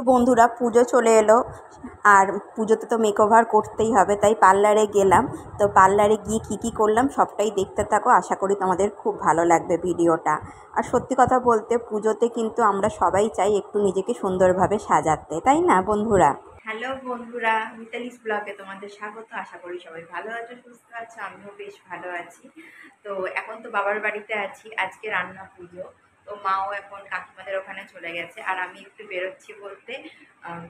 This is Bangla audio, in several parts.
বন্ধুরা পুজো চলে এলো আর পুজোতে তো মেকওভার করতেই হবে, তাই পার্লারে গেলাম। তো পার্লারে গিয়ে কী করলাম সবটাই দেখতে থাকো, আশা করি তোমাদের খুব ভালো লাগবে ভিডিওটা। আর সত্যি কথা বলতে পুজোতে কিন্তু আমরা সবাই চাই একটু নিজেকে সুন্দরভাবে সাজাতে, তাই না বন্ধুরা? হ্যালো বন্ধুরা, মিতালিস ব্লগে তোমাদের স্বাগত। আশা করি সবাই ভালো আছো, সুস্থ আছো, আমিও বেশ ভালো আছি। তো এখন তো বাবার বাড়িতে আছি, আজকে রান্না পুজো। তো মাও এখন কাকিমাদের ওখানে চলে গেছে আর আমি একটু বেরোচ্ছি বলতে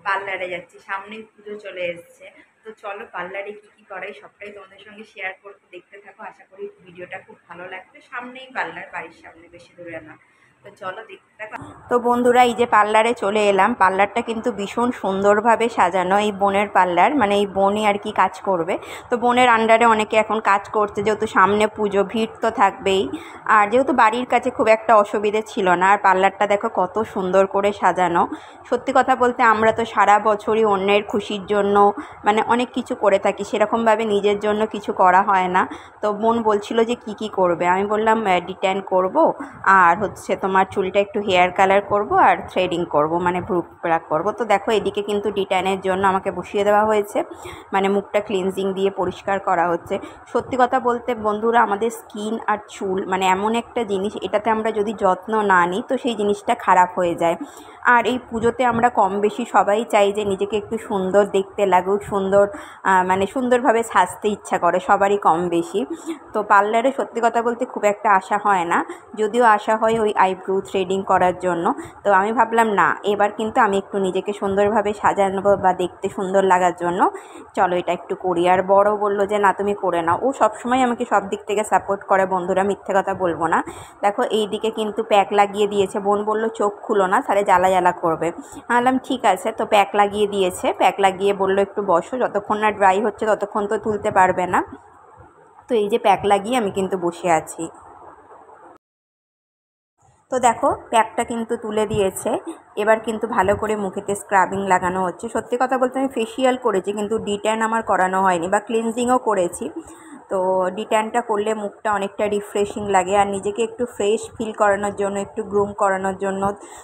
পার্লারে যাচ্ছি, সামনেই পুজো চলে এসছে। তো চলো পার্লারে কী করাই সবটাই তোমাদের সঙ্গে শেয়ার করতে, দেখতে থাকো। আশা করি ভিডিওটা খুব ভালো লাগবে। সামনেই পার্লার, বাড়ির সামনে, বেশি দূরে না। তো চলো দেখতে থাকো। তো বন্ধুরা এই যে পার্লারে চলে এলাম, পার্লারটা কিন্তু ভীষণ সুন্দরভাবে সাজানো। এই বোনের পার্লার, মানে এই বোনই আর কি কাজ করবে। তো বোনের আন্ডারে অনেকে এখন কাজ করছে, যেহেতু সামনে পুজো, ভিড় তো থাকবেই। আর যেহেতু বাড়ির কাছে খুব একটা অসুবিধে ছিল না। আর পার্লারটা দেখো কত সুন্দর করে সাজানো। সত্যি কথা বলতে আমরা তো সারা বছরই অন্যের খুশির জন্য মানে অনেক কিছু করে থাকি, সেরকমভাবে নিজের জন্য কিছু করা হয় না। তো বোন বলছিল যে কি করবে, আমি বললাম ডিটেন করব, আর হচ্ছে তোমার চুলটা একটু হেয়ার কালার করব, আর থ্রেডিং করব, মানে ভ্রু প্লাক করব। তো দেখো এদিকে কিন্তু ডিটেনের জন্য আমাকে বসিয়ে দেওয়া হয়েছে, মানে মুখটা ক্লিনজিং দিয়ে পরিষ্কার করা হচ্ছে। সত্যি কথা বলতে বন্ধুরা, আমাদের স্কিন আর চুল মানে এমন একটা জিনিস, এটাতে আমরা যদি যত্ন না নিই তো সেই জিনিসটা খারাপ হয়ে যায়। আর এই পুজোতে আমরা কম বেশি সবাই চাই যে নিজেকে একটু সুন্দর দেখতে লাগুক, সুন্দর মানে সুন্দরভাবে সাজতে ইচ্ছা করে সবারই কম বেশি। তো পার্লারে সত্যি কথা বলতে খুব একটা আসা হয় না, যদিও আসা হয় ওই আইব্রো থ্রেডিং করার জন্য। তো আমি ভাবলাম না, এবার কিন্তু আমি একটু নিজেকে সুন্দরভাবে সাজানো বা দেখতে সুন্দর লাগার জন্য চলো এটা একটু করি। আর বড় বললো যে না তুমি করে নাও, ও সবসময় আমাকে সব দিক থেকে সাপোর্ট করে বন্ধুরা, মিথ্যে কথা বলবো না। দেখো এই দিকে কিন্তু প্যাক লাগিয়ে দিয়েছে, বোন বললো চোখ খুলো না, তাহলে জ্বালা জ্বালা করবে। বললাম ঠিক আছে। তো প্যাক লাগিয়ে দিয়েছে, প্যাক লাগিয়ে বললো একটু বসো, যতক্ষণ না ড্রাই হচ্ছে ততক্ষণ তো তুলতে পারবে না। তো এই যে প্যাক লাগিয়ে আমি কিন্তু বসে আছি। তো দেখো প্যাকটা কিন্তু তুলে দিয়েছে, এবার কিন্তু ভালো করে মুখেতে স্ক্রাবিং লাগানো হচ্ছে। সত্যি কথা বলতে আমি ফেসিয়াল করেছি, কিন্তু ডিট্যান আমার করানো হয়নি, বা ক্লিনজিংও করেছি। তো ডিট্যানটা করলে মুখটা অনেকটা রিফ্রেশিং লাগে, আর নিজেকে একটু ফ্রেশ ফিল করানোর জন্য, একটু গ্রুম করানোর জন্য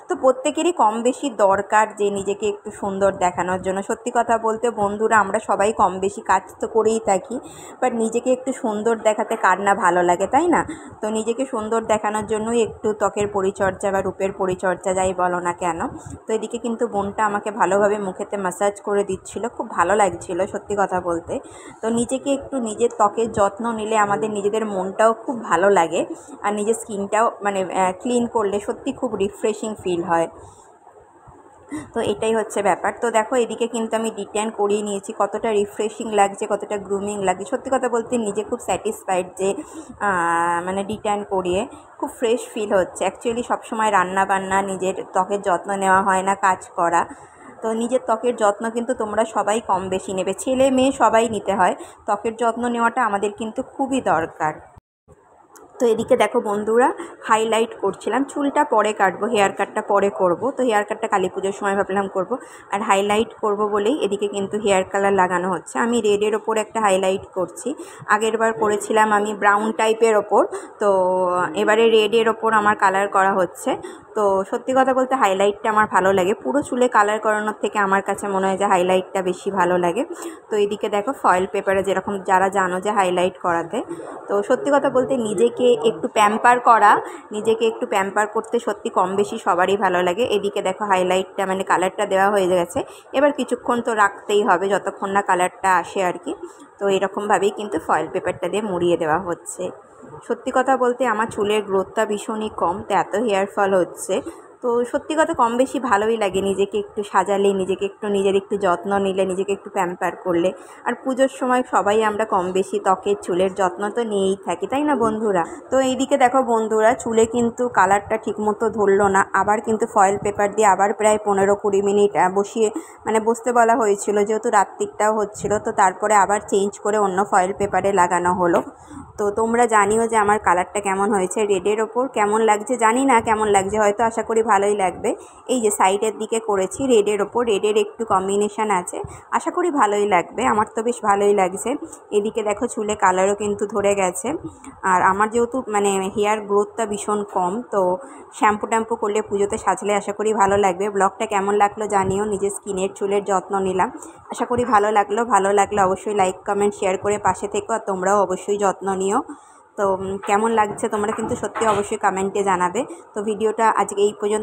তো প্রত্যেকেরই কম বেশি দরকার যে নিজেকে একটু সুন্দর দেখানোর জন্য। সত্যি কথা বলতে বন্ধুরা, আমরা সবাই কম বেশি কাজ তো করেই থাকি, বাট নিজেকে একটু সুন্দর দেখাতে কার না ভালো লাগে, তাই না? তো নিজেকে সুন্দর দেখানোর জন্যই একটু ত্বকের পরিচর্যা বা রূপের পরিচর্যা যাই বলো না কেন। তো এদিকে কিন্তু বোনটা আমাকে ভালোভাবে মুখেতে ম্যাসাজ করে দিচ্ছিল, খুব ভালো লাগছিল সত্যি কথা বলতে। তো নিজেকে একটু নিজের ত্বকের যত্ন নিলে আমাদের নিজেদের মনটাও খুব ভালো লাগে, আর নিজের স্কিনটাও মানে ক্লিন করলে সত্যি খুব রিফ্রেশিং ফিল হয়। তো এটাই হচ্ছে ব্যাপার। তো দেখো এদিকে কিন্তু আমি ডিট্যান করিয়ে নিয়েছি, কতটা রিফ্রেশিং লাগছে, কতটা গ্রুমিং লাগছে। সত্যি কথা বলতে নিজে খুব স্যাটিসফাইড যে মানে ডিট্যান করিয়ে খুব ফ্রেশ ফিল হচ্ছে। অ্যাকচুয়ালি সবসময় রান্না বান্না, নিজের ত্বকের যত্ন নেওয়া হয় না, কাজ করা। তো নিজের ত্বকের যত্ন কিন্তু তোমরা সবাই কম বেশি নেবে, ছেলে মেয়ে সবাই নিতে হয়। ত্বকের যত্ন নেওয়াটা আমাদের কিন্তু খুবই দরকার। তো এদিকে দেখো বন্ধুরা, হাইলাইট করছিলাম, চুলটা পরে কাটবো, হেয়ার কাটটা পরে করব। তো হেয়ার কাটটা কালী পুজোর সময় ভাবলাম করব, আর হাইলাইট করব বলেই এদিকে কিন্তু হেয়ার কালার লাগানো হচ্ছে। আমি রেডের ওপর একটা হাইলাইট করছি, আগের বার করেছিলাম আমি ব্রাউন টাইপের ওপর, তো এবারে রেডের ওপর আমার কালার করা হচ্ছে। তো সত্যি কথা বলতে হাইলাইটটা আমার ভালো লাগে, পুরো চুলে কালার করানোর থেকে আমার কাছে মনে হয় যে হাইলাইটটা বেশি ভালো লাগে। তো এদিকে দেখো ফয়েল পেপারে, যেরকম যারা জানো যে হাইলাইট করাতে, তো সত্যি কথা বলতে নিজেকে একটু প্যাম্পার করা, নিজেকে একটু প্যাম্পার করতে সত্যি কম বেশি সবারই ভালো লাগে। এদিকে দেখো হাইলাইটটা মানে কালারটা দেওয়া হয়ে গেছে, এবার কিছুক্ষণ তো রাখতেই হবে যতক্ষণ না কালারটা আসে আর কি। তো এরকমভাবেই কিন্তু ফয়েল পেপারটা দিয়ে মুড়িয়ে দেওয়া হচ্ছে। সত্যি কথা বলতে আমার চুলের গ্রোথটা ভীষণই কম, তো এত হেয়ার ফল হচ্ছে। তো সত্যি কথা কম বেশি ভালোই লাগে নিজেকে একটু সাজালে, নিজেকে একটু নিজের একটু যত্ন নিলে, নিজেকে একটু প্যাম্পার করলে। আর পুজোর সময় সবাই আমরা কম বেশি ত্বকের চুলের যত্ন তো নিয়েই থাকি, তাই না বন্ধুরা? তো এইদিকে দেখো বন্ধুরা, চুলে কিন্তু কালারটা ঠিকমতো ধরলো না, আবার কিন্তু ফয়েল পেপার দিয়ে আবার প্রায় 15-20 মিনিট বসিয়ে মানে বসতে বলা হয়েছিল, যেহেতু রাত্রিটাও হচ্ছিলো। তো তারপরে আবার চেঞ্জ করে অন্য ফয়েল পেপারে লাগানো হলো। তো তোমরা জানিও যে আমার কালারটা কেমন হয়েছে, রেডের ওপর কেমন লাগছে জানি না, কেমন লাগছে হয়তো আশা করি ভালোই লাগবে। এই যে সাইডের দিকে করেছি রেডের ওপর, রেডের একটু কম্বিনেশান আছে, আশা করি ভালোই লাগবে, আমার তো বেশ ভালোই লাগছে। এদিকে দেখো চুলে কালারও কিন্তু ধরে গেছে। আর আমার যেহেতু মানে হেয়ার গ্রোথটা ভীষণ কম, তো শ্যাম্পু ট্যাম্পু করলে পুজোতে সাজলে আশা করি ভালো লাগবে। ব্লগটা কেমন লাগলো জানিও, নিজের স্কিনের চুলের যত্ন নিলাম, আশা করি ভালো লাগলো অবশ্যই লাইক কমেন্ট শেয়ার করে পাশে থেকো, আর তোমরাও অবশ্যই যত্ন নিও। তো কেমন লাগছে তোমরা কিন্তু সত্যি অবশ্যই কমেন্টে জানাবে। তো ভিডিওটা আজকে এই পর্যন্ত।